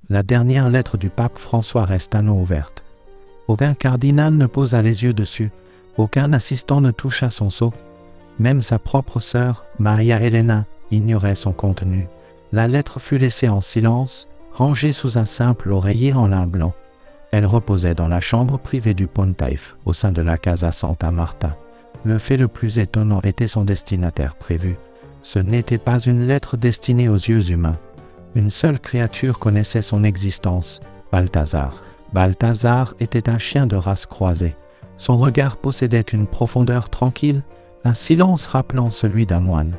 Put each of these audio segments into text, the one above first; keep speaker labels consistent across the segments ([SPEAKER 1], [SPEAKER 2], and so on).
[SPEAKER 1] La dernière lettre du pape François reste à nouveau ouverte. Aucun cardinal ne posa les yeux dessus, aucun assistant ne toucha son sceau. Même sa propre sœur, Maria Elena, ignorait son contenu. La lettre fut laissée en silence, rangée sous un simple oreiller en lin blanc. Elle reposait dans la chambre privée du Pontife, au sein de la Casa Santa Marta. Le fait le plus étonnant était son destinataire prévu. Ce n'était pas une lettre destinée aux yeux humains. Une seule créature connaissait son existence, Balthazar. Balthazar était un chien de race croisée. Son regard possédait une profondeur tranquille, un silence rappelant celui d'un moine.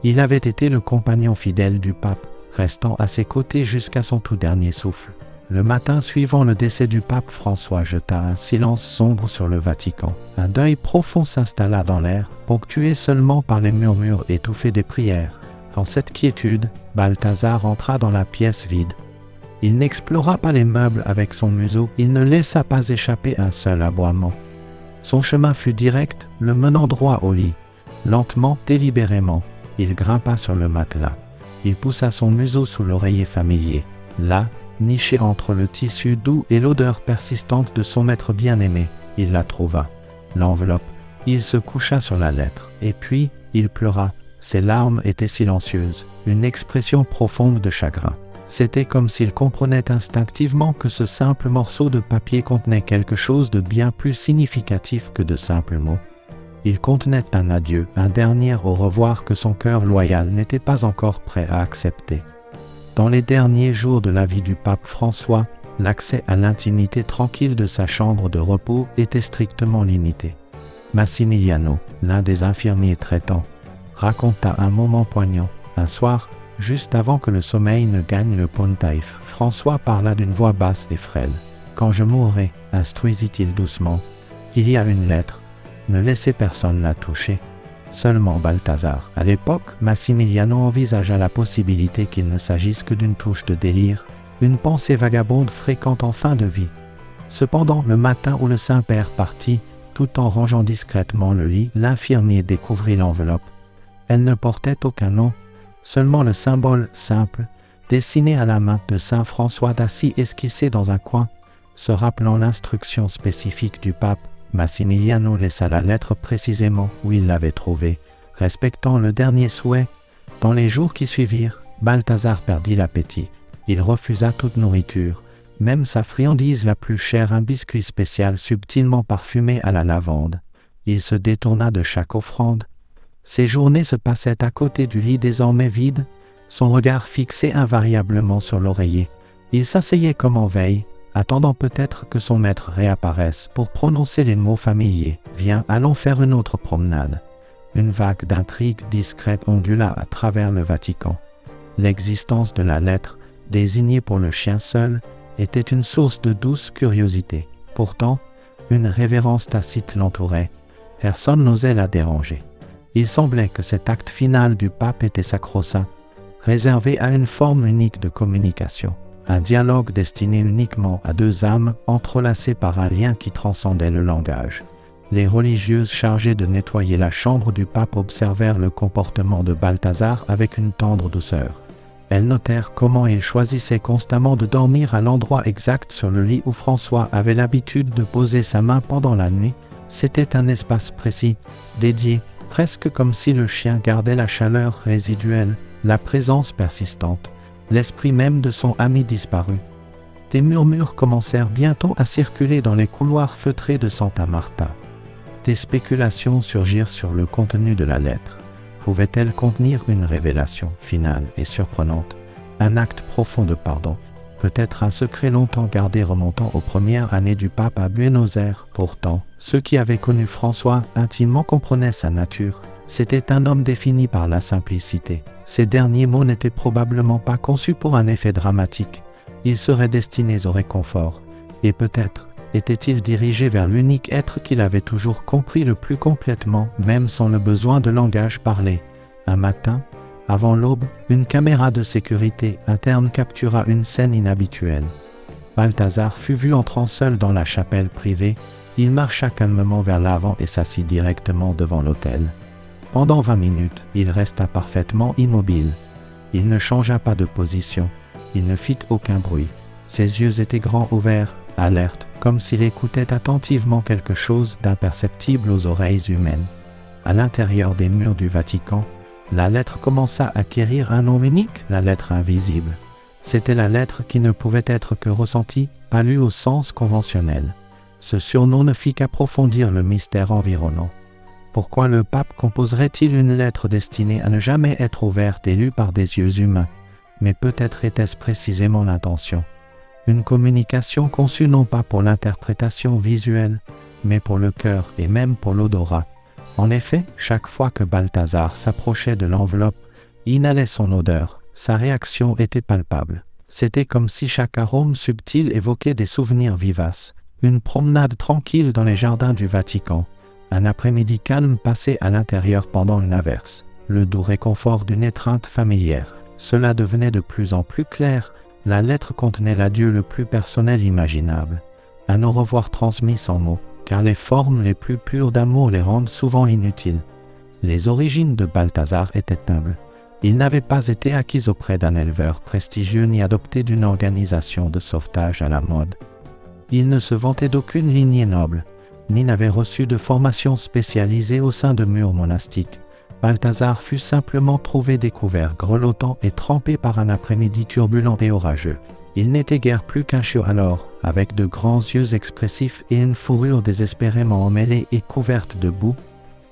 [SPEAKER 1] Il avait été le compagnon fidèle du pape, restant à ses côtés jusqu'à son tout dernier souffle. Le matin suivant le décès du pape, François jeta un silence sombre sur le Vatican. Un deuil profond s'installa dans l'air, ponctué seulement par les murmures étouffés des prières. Dans cette quiétude, Balthazar entra dans la pièce vide. Il n'explora pas les meubles avec son museau, il ne laissa pas échapper un seul aboiement. Son chemin fut direct, le menant droit au lit. Lentement, délibérément, il grimpa sur le matelas. Il poussa son museau sous l'oreiller familier. Là, niché entre le tissu doux et l'odeur persistante de son maître bien-aimé, il la trouva. L'enveloppe. Il se coucha sur la lettre, et puis, il pleura. Ses larmes étaient silencieuses, une expression profonde de chagrin. C'était comme s'il comprenait instinctivement que ce simple morceau de papier contenait quelque chose de bien plus significatif que de simples mots. Il contenait un adieu, un dernier au revoir que son cœur loyal n'était pas encore prêt à accepter. Dans les derniers jours de la vie du pape François, l'accès à l'intimité tranquille de sa chambre de repos était strictement limité. Massimiliano, l'un des infirmiers traitants, raconta un moment poignant. Un soir, juste avant que le sommeil ne gagne le Pontife, François parla d'une voix basse et frêle. « Quand je mourrai, instruisit-il doucement, il y a une lettre. Ne laissez personne la toucher. Seulement Balthazar. » À l'époque, Massimiliano envisagea la possibilité qu'il ne s'agisse que d'une touche de délire, une pensée vagabonde fréquente en fin de vie. Cependant, le matin où le Saint-Père partit, tout en rangeant discrètement le lit, l'infirmier découvrit l'enveloppe. Elle ne portait aucun nom, seulement le symbole simple, dessiné à la main de saint François d'Assise esquissé dans un coin. Se rappelant l'instruction spécifique du pape, Massimiliano laissa la lettre précisément où il l'avait trouvée, respectant le dernier souhait. Dans les jours qui suivirent, Balthazar perdit l'appétit. Il refusa toute nourriture, même sa friandise la plus chère, un biscuit spécial subtilement parfumé à la lavande. Il se détourna de chaque offrande. Ses journées se passaient à côté du lit désormais vide, son regard fixé invariablement sur l'oreiller. Il s'asseyait comme en veille, attendant peut-être que son maître réapparaisse pour prononcer les mots familiers. « Viens, allons faire une autre promenade. » Une vague d'intrigue discrète ondula à travers le Vatican. L'existence de la lettre, désignée pour le chien seul, était une source de douce curiosité. Pourtant, une révérence tacite l'entourait. Personne n'osait la déranger. Il semblait que cet acte final du pape était sacro-saint, réservé à une forme unique de communication, un dialogue destiné uniquement à deux âmes entrelacées par un lien qui transcendait le langage. Les religieuses chargées de nettoyer la chambre du pape observèrent le comportement de Balthazar avec une tendre douceur. Elles notèrent comment il choisissait constamment de dormir à l'endroit exact sur le lit où François avait l'habitude de poser sa main pendant la nuit. C'était un espace précis, dédié, presque comme si le chien gardait la chaleur résiduelle, la présence persistante, l'esprit même de son ami disparu. Des murmures commencèrent bientôt à circuler dans les couloirs feutrés de Santa Marta. Des spéculations surgirent sur le contenu de la lettre. Pouvait-elle contenir une révélation finale et surprenante, un acte profond de pardon, peut-être un secret longtemps gardé remontant aux premières années du pape à Buenos Aires? Pourtant, ceux qui avaient connu François intimement comprenaient sa nature. C'était un homme défini par la simplicité. Ces derniers mots n'étaient probablement pas conçus pour un effet dramatique. Ils seraient destinés au réconfort. Et peut-être était-il dirigé vers l'unique être qu'il avait toujours compris le plus complètement, même sans le besoin de langage parlé. Un matin, avant l'aube, une caméra de sécurité interne captura une scène inhabituelle. Balthazar fut vu entrant seul dans la chapelle privée. Il marcha calmement vers l'avant et s'assit directement devant l'autel. Pendant 20 minutes, il resta parfaitement immobile. Il ne changea pas de position. Il ne fit aucun bruit. Ses yeux étaient grands ouverts, alertes, comme s'il écoutait attentivement quelque chose d'imperceptible aux oreilles humaines. À l'intérieur des murs du Vatican, la lettre commença à acquérir un nom unique, la lettre invisible. C'était la lettre qui ne pouvait être que ressentie, pas lue au sens conventionnel. Ce surnom ne fit qu'approfondir le mystère environnant. Pourquoi le pape composerait-il une lettre destinée à ne jamais être ouverte et lue par des yeux humains? Mais peut-être était-ce précisément l'intention. Une communication conçue non pas pour l'interprétation visuelle, mais pour le cœur et même pour l'odorat. En effet, chaque fois que Balthazar s'approchait de l'enveloppe, inhalait son odeur, sa réaction était palpable. C'était comme si chaque arôme subtil évoquait des souvenirs vivaces. Une promenade tranquille dans les jardins du Vatican, un après-midi calme passé à l'intérieur pendant une averse, le doux réconfort d'une étreinte familière. Cela devenait de plus en plus clair, la lettre contenait l'adieu le plus personnel imaginable, un au revoir transmis sans mots, car les formes les plus pures d'amour les rendent souvent inutiles. Les origines de Balthazar étaient humbles. Il n'avait pas été acquis auprès d'un éleveur prestigieux ni adopté d'une organisation de sauvetage à la mode. Il ne se vantait d'aucune lignée noble, ni n'avait reçu de formation spécialisée au sein de murs monastiques. Balthazar fut simplement trouvé découvert, grelottant et trempé par un après-midi turbulent et orageux. Il n'était guère plus qu'un chiot alors, avec de grands yeux expressifs et une fourrure désespérément emmêlée et couverte de boue.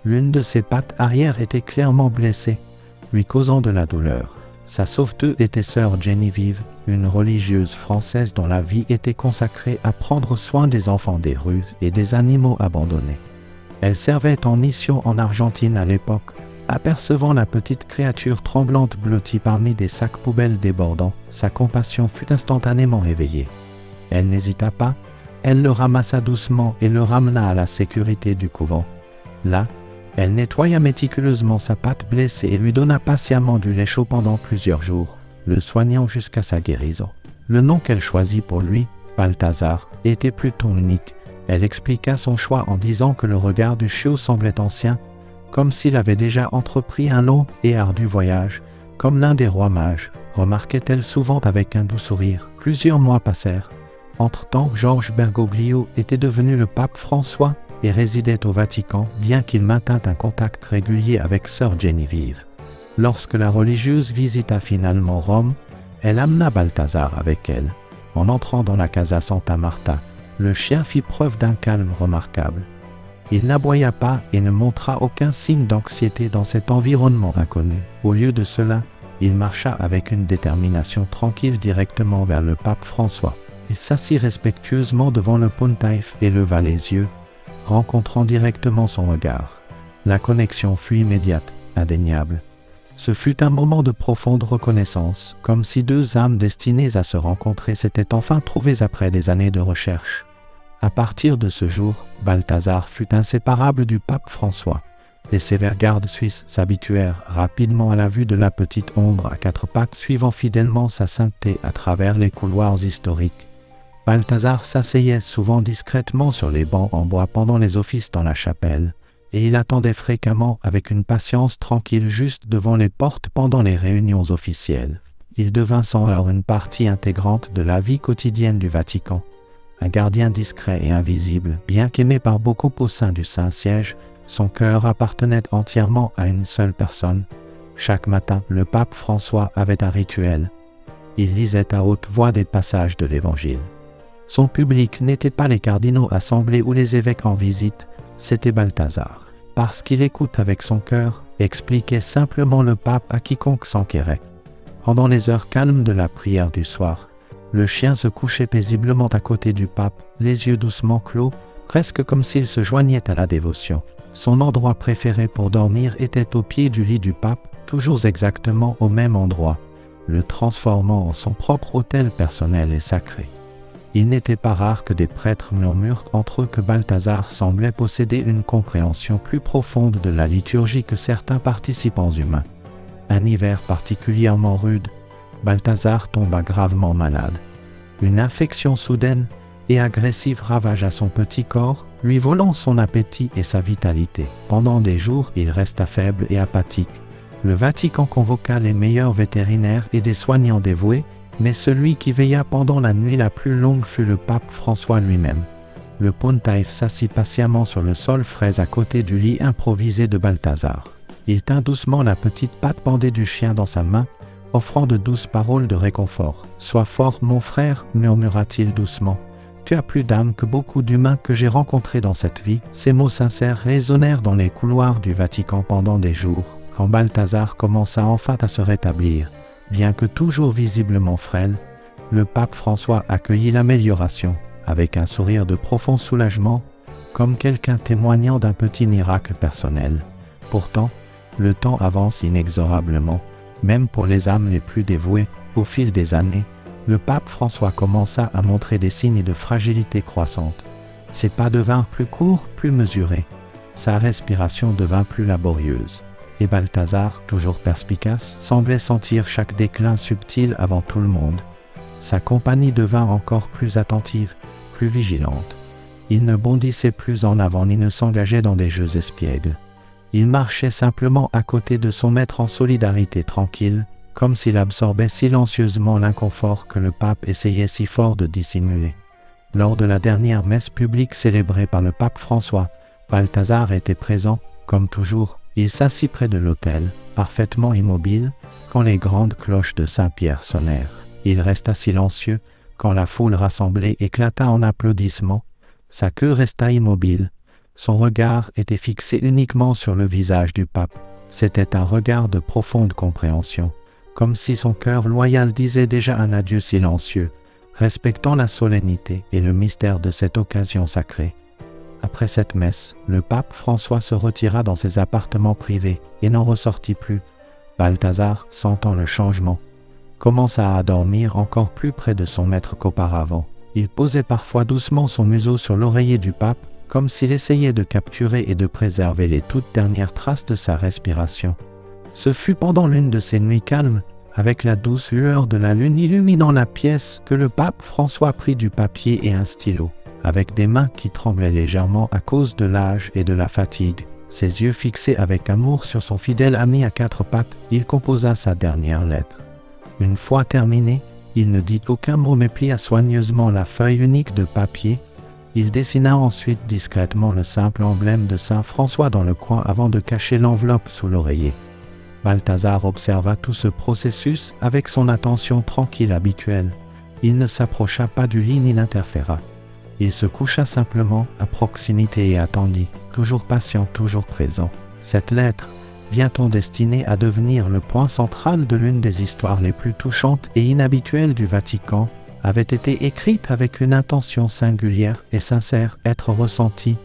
[SPEAKER 1] L'une de ses pattes arrière était clairement blessée, lui causant de la douleur. Sa sauveteuse était sœur Geneviève, une religieuse française dont la vie était consacrée à prendre soin des enfants des rues et des animaux abandonnés. Elle servait en mission en Argentine à l'époque. Apercevant la petite créature tremblante blottie parmi des sacs poubelles débordants, sa compassion fut instantanément éveillée. Elle n'hésita pas, elle le ramassa doucement et le ramena à la sécurité du couvent. Là, elle nettoya méticuleusement sa patte blessée et lui donna patiemment du lait chaud pendant plusieurs jours, le soignant jusqu'à sa guérison. Le nom qu'elle choisit pour lui, Balthazar, était plutôt unique. Elle expliqua son choix en disant que le regard du chiot semblait ancien, comme s'il avait déjà entrepris un long et ardu voyage, comme l'un des rois mages, remarquait-elle souvent avec un doux sourire. Plusieurs mois passèrent. Entre-temps, Georges Bergoglio était devenu le pape François et résidait au Vatican, bien qu'il maintint un contact régulier avec sœur Geneviève. Lorsque la religieuse visita finalement Rome, elle amena Balthazar avec elle. En entrant dans la Casa Santa Marta, le chien fit preuve d'un calme remarquable. Il n'aboya pas et ne montra aucun signe d'anxiété dans cet environnement inconnu. Au lieu de cela, il marcha avec une détermination tranquille directement vers le pape François. Il s'assit respectueusement devant le pontife et leva les yeux, rencontrant directement son regard. La connexion fut immédiate, indéniable. Ce fut un moment de profonde reconnaissance, comme si deux âmes destinées à se rencontrer s'étaient enfin trouvées après des années de recherche. À partir de ce jour, Balthazar fut inséparable du pape François. Les sévères gardes suisses s'habituèrent rapidement à la vue de la petite ombre à quatre pattes suivant fidèlement sa sainteté à travers les couloirs historiques. Balthazar s'asseyait souvent discrètement sur les bancs en bois pendant les offices dans la chapelle, et il attendait fréquemment avec une patience tranquille juste devant les portes pendant les réunions officielles. Il devint sans heurts une partie intégrante de la vie quotidienne du Vatican. Un gardien discret et invisible, bien qu'aimé par beaucoup au sein du Saint-Siège, son cœur appartenait entièrement à une seule personne. Chaque matin, le pape François avait un rituel. Il lisait à haute voix des passages de l'Évangile. Son public n'était pas les cardinaux assemblés ou les évêques en visite, c'était Balthazar. Parce qu'il écoute avec son cœur, expliquait simplement le pape à quiconque s'enquérait. Pendant les heures calmes de la prière du soir, le chien se couchait paisiblement à côté du pape, les yeux doucement clos, presque comme s'il se joignait à la dévotion. Son endroit préféré pour dormir était au pied du lit du pape, toujours exactement au même endroit, le transformant en son propre autel personnel et sacré. Il n'était pas rare que des prêtres murmurent entre eux que Balthazar semblait posséder une compréhension plus profonde de la liturgie que certains participants humains. Un hiver particulièrement rude, Balthazar tomba gravement malade. Une infection soudaine et agressive ravagea son petit corps, lui volant son appétit et sa vitalité. Pendant des jours, il resta faible et apathique. Le Vatican convoqua les meilleurs vétérinaires et des soignants dévoués, Mais celui qui veilla pendant la nuit la plus longue fut le pape François lui-même. Le pontife s'assit patiemment sur le sol frais à côté du lit improvisé de Balthazar. Il tint doucement la petite patte bandée du chien dans sa main, offrant de douces paroles de réconfort. « Sois fort, mon frère, murmura-t-il doucement. Tu as plus d'âme que beaucoup d'humains que j'ai rencontrés dans cette vie. » Ces mots sincères résonnèrent dans les couloirs du Vatican pendant des jours, quand Balthazar commença enfin à se rétablir. Bien que toujours visiblement frêle, le pape François accueillit l'amélioration avec un sourire de profond soulagement, comme quelqu'un témoignant d'un petit miracle personnel. Pourtant, le temps avance inexorablement, même pour les âmes les plus dévouées. Au fil des années, le pape François commença à montrer des signes de fragilité croissante. Ses pas devinrent plus courts, plus mesurés. Sa respiration devint plus laborieuse. Et Balthazar, toujours perspicace, semblait sentir chaque déclin subtil avant tout le monde. Sa compagnie devint encore plus attentive, plus vigilante. Il ne bondissait plus en avant ni ne s'engageait dans des jeux espiègles. Il marchait simplement à côté de son maître en solidarité tranquille, comme s'il absorbait silencieusement l'inconfort que le pape essayait si fort de dissimuler. Lors de la dernière messe publique célébrée par le pape François, Balthazar était présent, comme toujours. Il s'assit près de l'autel, parfaitement immobile, quand les grandes cloches de Saint-Pierre sonnèrent. Il resta silencieux, quand la foule rassemblée éclata en applaudissements. Sa queue resta immobile. Son regard était fixé uniquement sur le visage du pape. C'était un regard de profonde compréhension, comme si son cœur loyal disait déjà un adieu silencieux, respectant la solennité et le mystère de cette occasion sacrée. Après cette messe, le pape François se retira dans ses appartements privés et n'en ressortit plus. Balthazar, sentant le changement, commença à dormir encore plus près de son maître qu'auparavant. Il posait parfois doucement son museau sur l'oreiller du pape, comme s'il essayait de capturer et de préserver les toutes dernières traces de sa respiration. Ce fut pendant l'une de ces nuits calmes, avec la douce lueur de la lune illuminant la pièce, que le pape François prit du papier et un stylo. Avec des mains qui tremblaient légèrement à cause de l'âge et de la fatigue, ses yeux fixés avec amour sur son fidèle ami à quatre pattes, il composa sa dernière lettre. Une fois terminé, il ne dit aucun mot mais plia soigneusement la feuille unique de papier. Il dessina ensuite discrètement le simple emblème de Saint François dans le coin avant de cacher l'enveloppe sous l'oreiller. Balthazar observa tout ce processus avec son attention tranquille habituelle. Il ne s'approcha pas du lit ni n'interféra. Il se coucha simplement à proximité et attendit, toujours patient, toujours présent. Cette lettre, bientôt destinée à devenir le point central de l'une des histoires les plus touchantes et inhabituelles du Vatican, avait été écrite avec une intention singulière et sincère, être ressentie,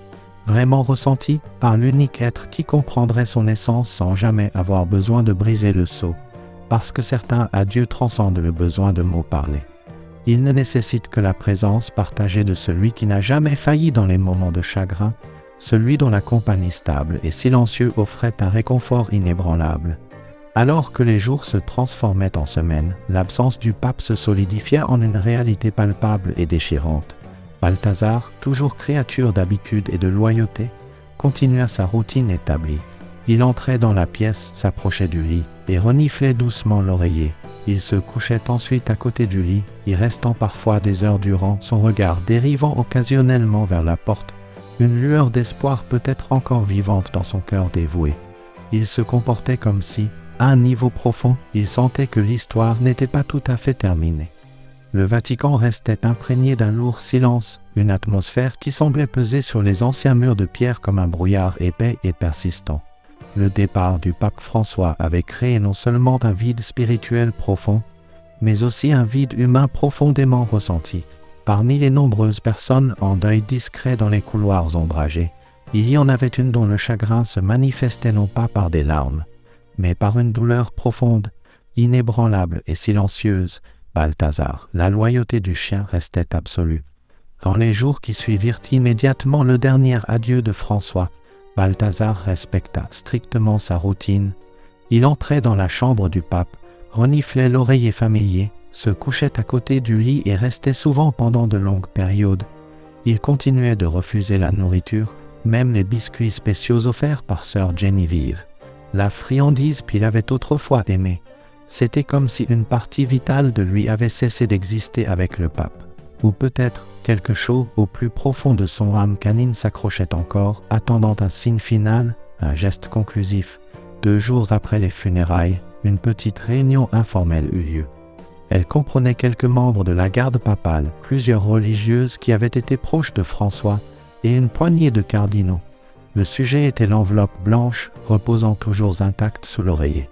[SPEAKER 1] vraiment ressentie, par l'unique être qui comprendrait son essence sans jamais avoir besoin de briser le sceau, parce que certains adieux transcendent le besoin de mots parlés. Il ne nécessite que la présence partagée de celui qui n'a jamais failli dans les moments de chagrin, celui dont la compagnie stable et silencieuse offrait un réconfort inébranlable. Alors que les jours se transformaient en semaines, l'absence du pape se solidifia en une réalité palpable et déchirante. Balthazar, toujours créature d'habitude et de loyauté, continua sa routine établie. Il entrait dans la pièce, s'approchait du lit et reniflait doucement l'oreiller. Il se couchait ensuite à côté du lit, y restant parfois des heures durant, son regard dérivant occasionnellement vers la porte, une lueur d'espoir peut-être encore vivante dans son cœur dévoué. Il se comportait comme si, à un niveau profond, il sentait que l'histoire n'était pas tout à fait terminée. Le Vatican restait imprégné d'un lourd silence, une atmosphère qui semblait peser sur les anciens murs de pierre comme un brouillard épais et persistant. Le départ du pape François avait créé non seulement un vide spirituel profond, mais aussi un vide humain profondément ressenti. Parmi les nombreuses personnes en deuil discret dans les couloirs ombragés, il y en avait une dont le chagrin se manifestait non pas par des larmes, mais par une douleur profonde, inébranlable et silencieuse. Balthazar, la loyauté du chien restait absolue. Dans les jours qui suivirent immédiatement le dernier adieu de François, Balthazar respecta strictement sa routine. Il entrait dans la chambre du pape, reniflait l'oreiller familier, se couchait à côté du lit et restait souvent pendant de longues périodes. Il continuait de refuser la nourriture, même les biscuits spéciaux offerts par sœur Geneviève, la friandise qu'il avait autrefois aimée. C'était comme si une partie vitale de lui avait cessé d'exister avec le pape. Ou peut-être, quelque chose au plus profond de son âme canine s'accrochait encore, attendant un signe final, un geste conclusif. 2 jours après les funérailles, une petite réunion informelle eut lieu. Elle comprenait quelques membres de la garde papale, plusieurs religieuses qui avaient été proches de François, et une poignée de cardinaux. Le sujet était l'enveloppe blanche, reposant toujours intacte sous l'oreiller.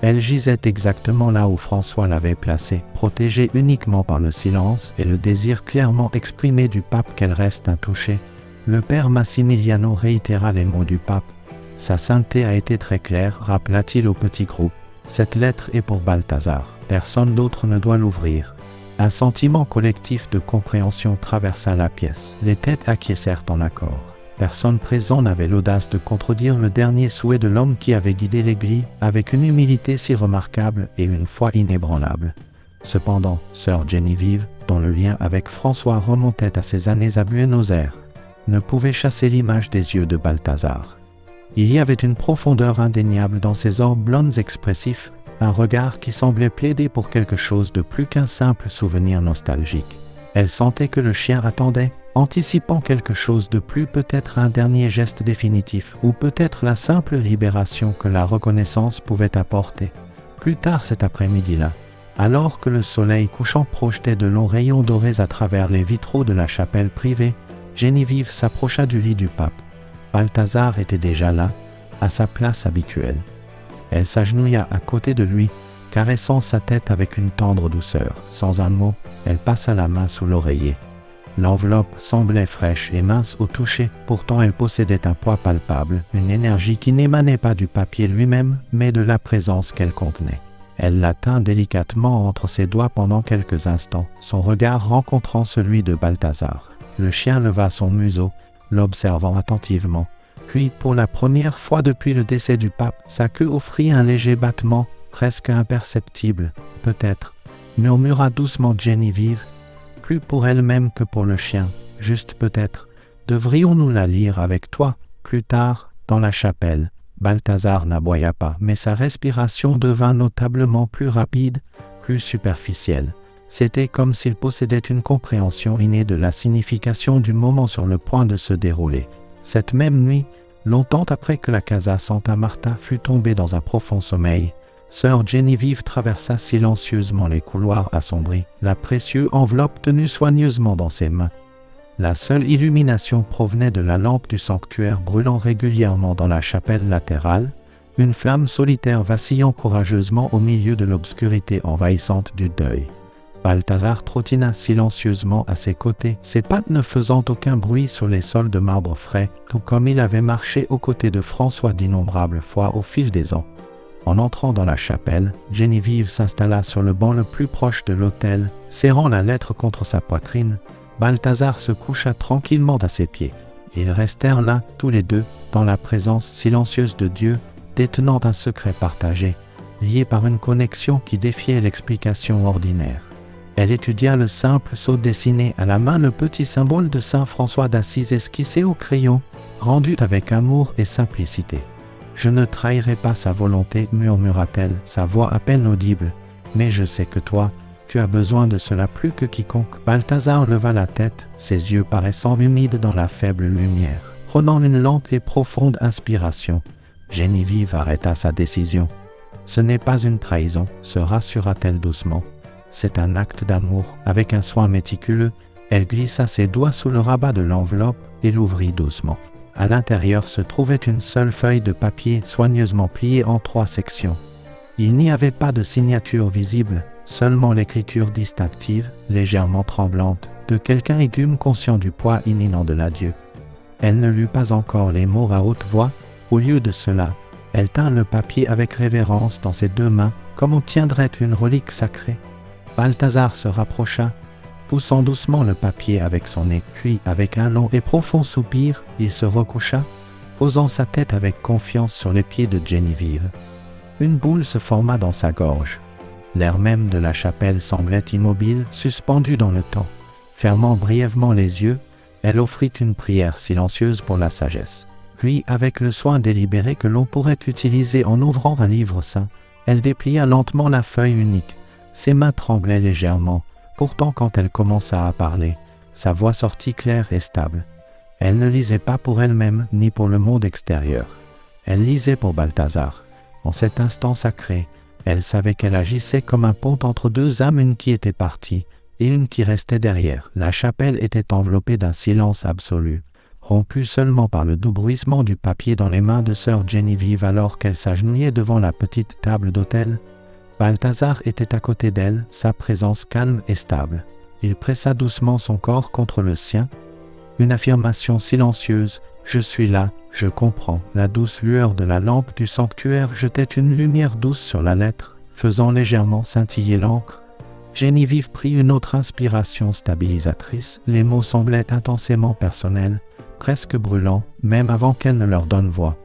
[SPEAKER 1] Elle gisait exactement là où François l'avait placée, protégée uniquement par le silence et le désir clairement exprimé du pape qu'elle reste intouchée. Le père Massimiliano réitéra les mots du pape. « Sa sainteté a été très claire », rappela-t-il au petit groupe. « Cette lettre est pour Balthazar. Personne d'autre ne doit l'ouvrir. » Un sentiment collectif de compréhension traversa la pièce. Les têtes acquiescèrent en accord. Personne présent n'avait l'audace de contredire le dernier souhait de l'homme qui avait guidé l'Église avec une humilité si remarquable et une foi inébranlable. Cependant, sœur Geneviève, dont le lien avec François remontait à ses années à Buenos Aires, ne pouvait chasser l'image des yeux de Balthazar. Il y avait une profondeur indéniable dans ses orbes blonds expressifs, un regard qui semblait plaider pour quelque chose de plus qu'un simple souvenir nostalgique. Elle sentait que le chien attendait, anticipant quelque chose de plus, peut-être un dernier geste définitif, ou peut-être la simple libération que la reconnaissance pouvait apporter. Plus tard cet après-midi-là, alors que le soleil couchant projetait de longs rayons dorés à travers les vitraux de la chapelle privée, Geneviève s'approcha du lit du pape. Balthazar était déjà là, à sa place habituelle. Elle s'agenouilla à côté de lui, caressant sa tête avec une tendre douceur. Sans un mot, elle passa la main sous l'oreiller. L'enveloppe semblait fraîche et mince au toucher, pourtant elle possédait un poids palpable, une énergie qui n'émanait pas du papier lui-même, mais de la présence qu'elle contenait. Elle la tint délicatement entre ses doigts pendant quelques instants, son regard rencontrant celui de Balthazar. Le chien leva son museau, l'observant attentivement. Puis, pour la première fois depuis le décès du pape, sa queue offrit un léger battement, presque imperceptible, peut-être, murmura doucement Geneviève, plus pour elle-même que pour le chien, juste peut-être. Devrions-nous la lire avec toi, plus tard, dans la chapelle? Balthazar n'aboya pas, mais sa respiration devint notablement plus rapide, plus superficielle. C'était comme s'il possédait une compréhension innée de la signification du moment sur le point de se dérouler. Cette même nuit, longtemps après que la Casa Santa Marta fut tombée dans un profond sommeil, sœur Geneviève traversa silencieusement les couloirs assombris, la précieuse enveloppe tenue soigneusement dans ses mains. La seule illumination provenait de la lampe du sanctuaire brûlant régulièrement dans la chapelle latérale, une flamme solitaire vacillant courageusement au milieu de l'obscurité envahissante du deuil. Balthazar trottina silencieusement à ses côtés, ses pattes ne faisant aucun bruit sur les sols de marbre frais, tout comme il avait marché aux côtés de François d'innombrables fois au fil des ans. En entrant dans la chapelle, Geneviève s'installa sur le banc le plus proche de l'autel, serrant la lettre contre sa poitrine. Balthazar se coucha tranquillement à ses pieds. Ils restèrent là, tous les deux, dans la présence silencieuse de Dieu, détenant un secret partagé, lié par une connexion qui défiait l'explication ordinaire. Elle étudia le simple sceau dessiné à la main, le petit symbole de saint François d'Assise esquissé au crayon, rendu avec amour et simplicité. « Je ne trahirai pas sa volonté, murmura-t-elle, sa voix à peine audible, mais je sais que toi, tu as besoin de cela plus que quiconque. » Balthazar leva la tête, ses yeux paraissant humides dans la faible lumière. Prenant une lente et profonde inspiration, Geneviève arrêta sa décision. « Ce n'est pas une trahison, se rassura-t-elle doucement. C'est un acte d'amour. » Avec un soin méticuleux, elle glissa ses doigts sous le rabat de l'enveloppe et l'ouvrit doucement. À l'intérieur se trouvait une seule feuille de papier soigneusement pliée en 3 sections. Il n'y avait pas de signature visible, seulement l'écriture distinctive, légèrement tremblante, de quelqu'un égume conscient du poids imminent de l'adieu. Elle ne lut pas encore les mots à haute voix. Au lieu de cela, elle tint le papier avec révérence dans ses 2 mains, comme on tiendrait une relique sacrée. Balthazar se rapprocha, poussant doucement le papier avec son nez, puis, avec un long et profond soupir, il se recoucha, posant sa tête avec confiance sur les pieds de Geneviève. Une boule se forma dans sa gorge. L'air même de la chapelle semblait immobile, suspendu dans le temps. Fermant brièvement les yeux, elle offrit une prière silencieuse pour la sagesse. Puis, avec le soin délibéré que l'on pourrait utiliser en ouvrant un livre saint, Elle déplia lentement la feuille unique. Ses mains tremblaient légèrement. Pourtant, quand elle commença à parler, sa voix sortit claire et stable. Elle ne lisait pas pour elle-même ni pour le monde extérieur. Elle lisait pour Balthazar. En cet instant sacré, elle savait qu'elle agissait comme un pont entre deux âmes, une qui était partie et une qui restait derrière. La chapelle était enveloppée d'un silence absolu, rompu seulement par le doux bruissement du papier dans les mains de sœur Geneviève alors qu'elle s'agenouillait devant la petite table d'autel. Balthazar était à côté d'elle, sa présence calme et stable. Il pressa doucement son corps contre le sien. Une affirmation silencieuse. « Je suis là, je comprends ». La douce lueur de la lampe du sanctuaire jetait une lumière douce sur la lettre, faisant légèrement scintiller l'encre. Geneviève prit une autre inspiration stabilisatrice. Les mots semblaient intensément personnels, presque brûlants, même avant qu'elle ne leur donne voix.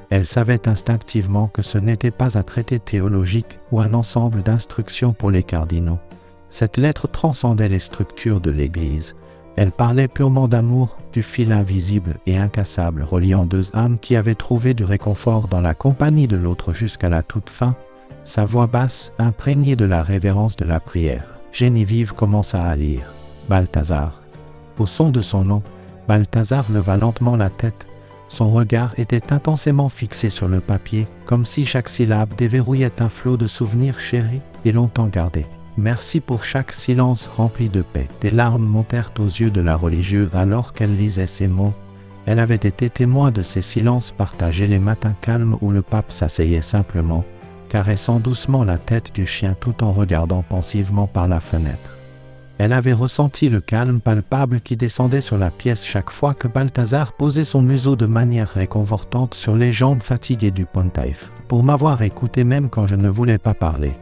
[SPEAKER 1] Elle savait instinctivement que ce n'était pas un traité théologique ou un ensemble d'instructions pour les cardinaux. Cette lettre transcendait les structures de l'Église. Elle parlait purement d'amour, du fil invisible et incassable reliant deux âmes qui avaient trouvé du réconfort dans la compagnie de l'autre jusqu'à la toute fin. Sa voix basse, imprégnée de la révérence de la prière. Geneviève commença à lire. Balthazar. Au son de son nom, Balthazar leva lentement la tête. Son regard était intensément fixé sur le papier, comme si chaque syllabe déverrouillait un flot de souvenirs chéris et longtemps gardés. Merci pour chaque silence rempli de paix. Des larmes montèrent aux yeux de la religieuse alors qu'elle lisait ces mots. Elle avait été témoin de ces silences partagés les matins calmes où le pape s'asseyait simplement, caressant doucement la tête du chien tout en regardant pensivement par la fenêtre. Elle avait ressenti le calme palpable qui descendait sur la pièce chaque fois que Balthazar posait son museau de manière réconfortante sur les jambes fatiguées du pontife. Pour m'avoir écouté même quand je ne voulais pas parler.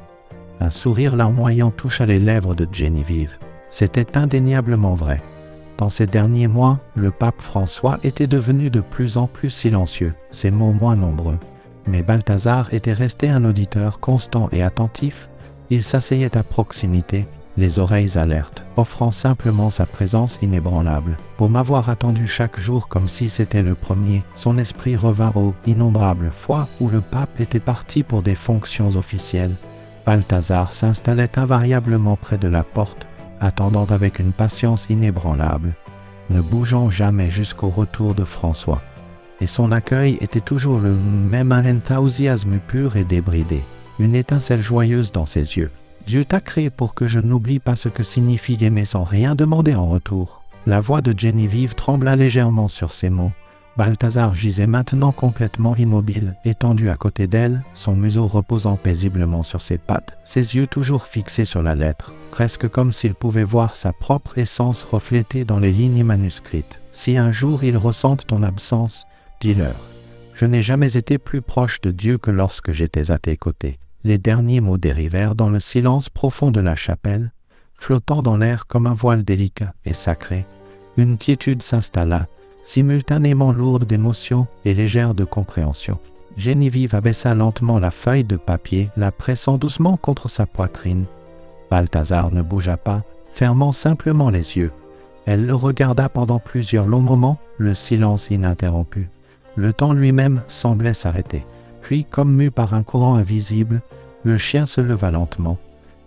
[SPEAKER 1] Un sourire larmoyant toucha les lèvres de Geneviève. C'était indéniablement vrai. Dans ces derniers mois, le pape François était devenu de plus en plus silencieux, ses mots moins nombreux. Mais Balthazar était resté un auditeur constant et attentif. Il s'asseyait à proximité, les oreilles alertes, offrant simplement sa présence inébranlable. Pour m'avoir attendu chaque jour comme si c'était le premier, son esprit revint aux innombrables fois où le pape était parti pour des fonctions officielles. Balthazar s'installait invariablement près de la porte, attendant avec une patience inébranlable, ne bougeant jamais jusqu'au retour de François. Et son accueil était toujours le même, un enthousiasme pur et débridé, une étincelle joyeuse dans ses yeux. Dieu t'a créé pour que je n'oublie pas ce que signifie aimer sans rien demander en retour. La voix de Geneviève trembla légèrement sur ces mots. Balthazar gisait maintenant complètement immobile, étendu à côté d'elle, son museau reposant paisiblement sur ses pattes, ses yeux toujours fixés sur la lettre, presque comme s'il pouvait voir sa propre essence reflétée dans les lignes manuscrites. « Si un jour ils ressentent ton absence, dis-leur. Je n'ai jamais été plus proche de Dieu que lorsque j'étais à tes côtés. » Les derniers mots dérivèrent dans le silence profond de la chapelle, flottant dans l'air comme un voile délicat et sacré. Une quiétude s'installa, simultanément lourde d'émotion et légère de compréhension. Geneviève abaissa lentement la feuille de papier, la pressant doucement contre sa poitrine. Balthazar ne bougea pas, fermant simplement les yeux. Elle le regarda pendant plusieurs longs moments, le silence ininterrompu. Le temps lui-même semblait s'arrêter. Puis, comme mu par un courant invisible, le chien se leva lentement.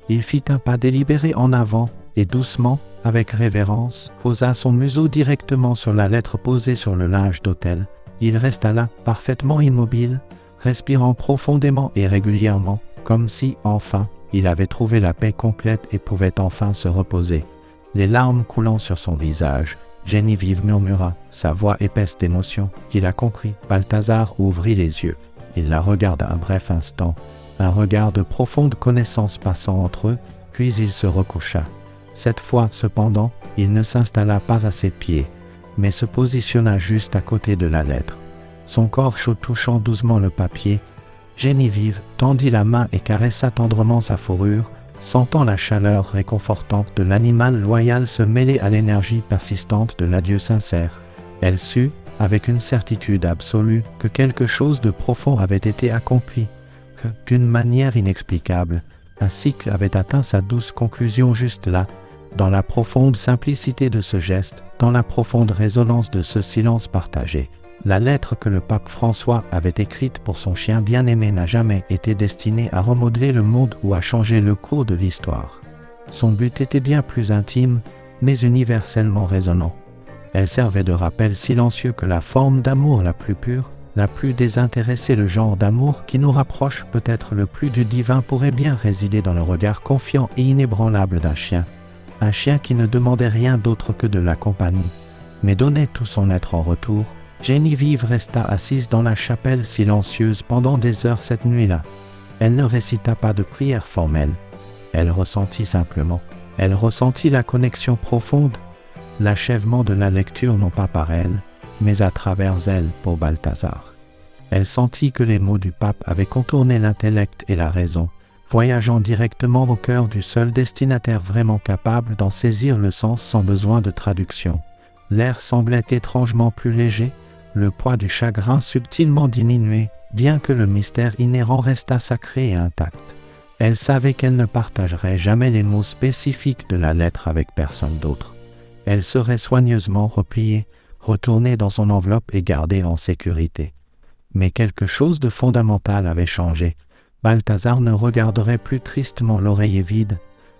[SPEAKER 1] Il fit un pas délibéré en avant et doucement, avec révérence, posa son museau directement sur la lettre posée sur le linge d'autel. Il resta là, parfaitement immobile, respirant profondément et régulièrement, comme si, enfin, il avait trouvé la paix complète et pouvait enfin se reposer. Les larmes coulant sur son visage, Geneviève murmura, sa voix épaisse d'émotion. Il a compris. Balthazar ouvrit les yeux. Il la regarda un bref instant, un regard de profonde connaissance passant entre eux, puis il se recoucha. Cette fois, cependant, il ne s'installa pas à ses pieds, mais se positionna juste à côté de la lettre. Son corps chaud touchant doucement le papier, Geneviève tendit la main et caressa tendrement sa fourrure, sentant la chaleur réconfortante de l'animal loyal se mêler à l'énergie persistante de l'adieu sincère. Elle sut, avec une certitude absolue, que quelque chose de profond avait été accompli, que, d'une manière inexplicable, un cycle avait atteint sa douce conclusion juste là, dans la profonde simplicité de ce geste, dans la profonde résonance de ce silence partagé. La lettre que le pape François avait écrite pour son chien bien-aimé n'a jamais été destinée à remodeler le monde ou à changer le cours de l'histoire. Son but était bien plus intime, mais universellement résonnant. Elle servait de rappel silencieux que la forme d'amour la plus pure, la plus désintéressée, le genre d'amour qui nous rapproche peut-être le plus du divin pourrait bien résider dans le regard confiant et inébranlable d'un chien. Un chien qui ne demandait rien d'autre que de la compagnie, mais donnait tout son être en retour. Geneviève resta assise dans la chapelle silencieuse pendant des heures cette nuit-là. Elle ne récita pas de prière formelle. Elle ressentit simplement. Elle ressentit la connexion profonde, l'achèvement de la lecture non pas par elle, mais à travers elle pour Balthazar. Elle sentit que les mots du pape avaient contourné l'intellect et la raison, voyageant directement au cœur du seul destinataire vraiment capable d'en saisir le sens sans besoin de traduction. L'air semblait étrangement plus léger, le poids du chagrin subtilement diminué, bien que le mystère inhérent restât sacré et intact. Elle savait qu'elle ne partagerait jamais les mots spécifiques de la lettre avec personne d'autre. Elle serait soigneusement repliée, retournée dans son enveloppe et gardée en sécurité. Mais quelque chose de fondamental avait changé. Balthazar ne regarderait plus tristement l'oreiller vide,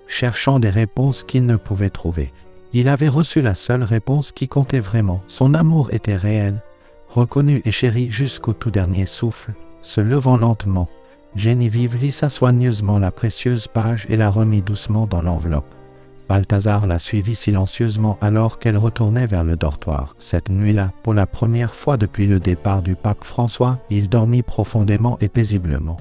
[SPEAKER 1] cherchant des réponses qu'il ne pouvait trouver. Il avait reçu la seule réponse qui comptait vraiment. Son amour était réel, reconnu et chéri jusqu'au tout dernier souffle. Se levant lentement, Geneviève lissa soigneusement la précieuse page et la remit doucement dans l'enveloppe. Balthazar la suivit silencieusement alors qu'elle retournait vers le dortoir. Cette nuit-là, pour la première fois depuis le départ du pape François, il dormit profondément et paisiblement.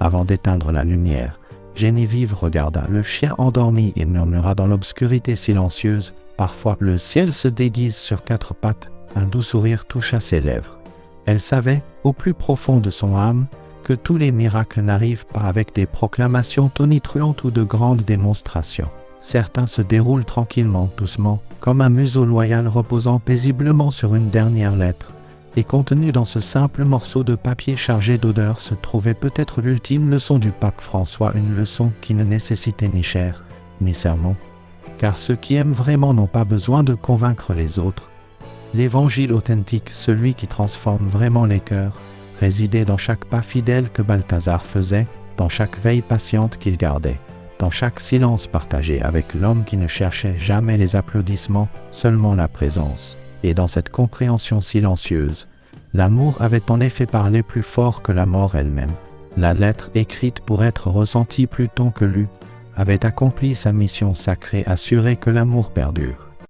[SPEAKER 1] Avant d'éteindre la lumière, Geneviève regarda le chien endormi et murmura dans l'obscurité silencieuse. Parfois, le ciel se déguise sur quatre pattes, un doux sourire toucha ses lèvres. Elle savait, au plus profond de son âme, que tous les miracles n'arrivent pas avec des proclamations tonitruantes ou de grandes démonstrations. Certains se déroulent tranquillement, doucement, comme un museau loyal reposant paisiblement sur une dernière lettre. Et contenu dans ce simple morceau de papier chargé d'odeur se trouvait peut-être l'ultime leçon du pape François, une leçon qui ne nécessitait ni chair, ni sermon. Car ceux qui aiment vraiment n'ont pas besoin de convaincre les autres. L'évangile authentique, celui qui transforme vraiment les cœurs, résidait dans chaque pas fidèle que Balthazar faisait, dans chaque veille patiente qu'il gardait, dans chaque silence partagé avec l'homme qui ne cherchait jamais les applaudissements, seulement la présence. Et dans cette compréhension silencieuse, l'amour avait en effet parlé plus fort que la mort elle-même. La lettre écrite pour être ressentie plutôt que lue avait accompli sa mission sacrée, assurée que l'amour perdure.